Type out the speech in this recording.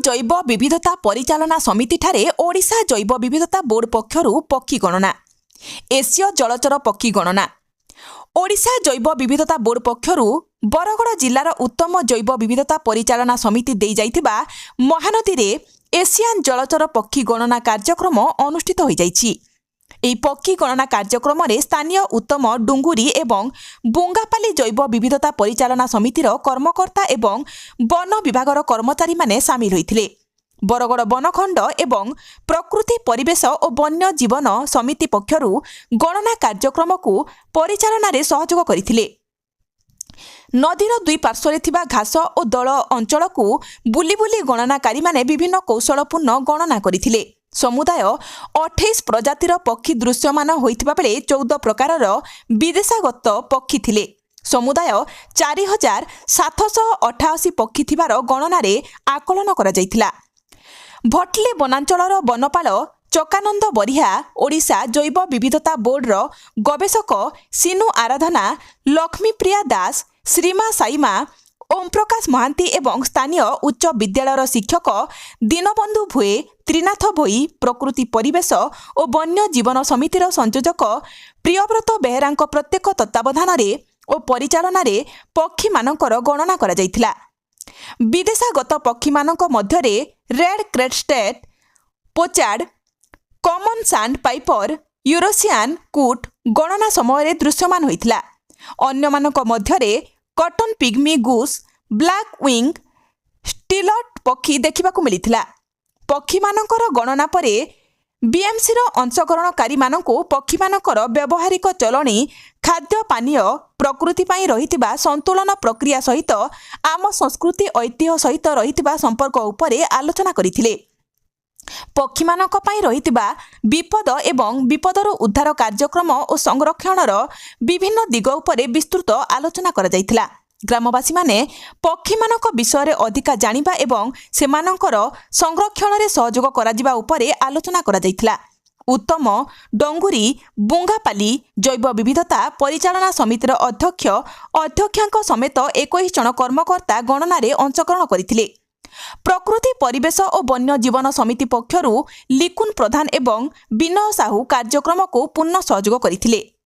जैव विविधता परिचालना समिति ठारे ओडिशा जैव विविधता बोर्ड पक्षरु पक्षी गणना एशिया जलचर पक्षी गणना ओडिशा जैव विविधता बोर्ड पक्षरु बरगड़ जिल्लार उत्तम जैव विविधता परिचालना समिति दे जाइथिबा महानदी रे एशियान जलचर पक्षी गणना कार्यक्रम अनुष्ठित हो जाइछि। ଏହି ପକ୍ଷୀ ଗଣନା କାର୍ଯ୍ୟକ୍ରମରେ ସ୍ଥାନୀୟ ଉତ୍ତମ ଡୁଙ୍ଗୁରି ଏବଂ ବୁଙ୍ଗାପାଲି ଜୈବ ବିବିଧତା ପରିଚାଳନା ସମିତିର କର୍ମକର୍ତ୍ତା ଏବଂ ବନ ବିଭାଗର କର୍ମଚାରୀମାନେ ସାମିଲ ହୋଇଥିଲେ। ବରଗଡ଼ ବନଖଣ୍ଡ ଏବଂ ପ୍ରକୃତି ପରିବେଶ ଓ ବନ୍ୟ ଜୀବନ ସମିତି ପକ୍ଷରୁ ଗଣନା କାର୍ଯ୍ୟକ୍ରମକୁ ପରିଚାଳନାରେ ସହଯୋଗ କରିଥିଲେ। ନଦୀର ଦୁଇ ପାର୍ଶ୍ୱରେ ଥିବା ଘାସ ଓ ଦଳ ଅଞ୍ଚଳକୁ ବୁଲି ବୁଲି ଗଣନାକାରୀମାନେ ବିଭିନ୍ନ କୌଶଳପୂର୍ଣ୍ଣ ଗଣନା କରିଥିଲେ। समुदाय 28 प्रजातिर पक्षी दृश्यमान होइथिबा बेले 14 प्रकारर विदेशागत पक्षी थिले। समुदाय 4788 पक्षी थिबार गणनारे आकलन करा जाइथिला। भटली वनांचलर वनपाल चकानंद बरिहा ओडिशा जैव विविधता बोर्डर गवेषक सिनु आराधना लक्ष्मीप्रिया दास श्रीमा साइमा ओम प्रकाश महांती एवं स्थानीय उच्च विद्यालयर शिक्षक दीनबंधु भुए त्रिनाथ भोई प्रकृति परिवेश और वन्य जीवन समितिर संयोजक प्रियव्रत बेहेरा प्रत्येक तत्वावधान और परिचालन पक्षी मानकर गणना करा जाइथिला। विदेशागत पक्षी मानक मध्यरे red crested pochard common sandpiper Eurasian coot गणना समय दृश्यमान होइथिला। अन्य मानक मध्यरे cotton pygmy goose black wing stilt पक्षी देखा मिलता। पक्षी मानकर गणना परे बीएमसी अंशग्रहणकारी मानक पक्षी मानकर व्यावहारिक चलणी खाद्य पानीय प्रकृति पाई रहितिबा संतुलन प्रक्रिया सहित आम संस्कृति ऐतिह्य सहित रहितिबा संपर्क उपरे आलोचना करिथिले। पक्षी मानक पाई रहितिबा विपद एवं विपदर उद्धार कार्यक्रम और संरक्षणर विभिन्न दिग उपरे विस्तृत आलोचना करा जाइथिला। ग्रामवासी माने पक्षी मानक विषय अधिका जानिबा एवं सेमानकर संरक्षण रे सहयोग कराजिबा उपरे आलोचना करा जाइथिला। उत्तम डंगुरी बुंगापाली जैव विविधता परिचालना समितिर अध्यक्षांक समेत 21 जन कर्मकर्ता गणना रे अंशग्रहण करथिले। प्रकृति परिवेश और वन्य जीवन समिति पक्षरु लिकुन प्रधान एवं विनय साहू कार्यक्रम को पूर्ण सहयोग करथिले।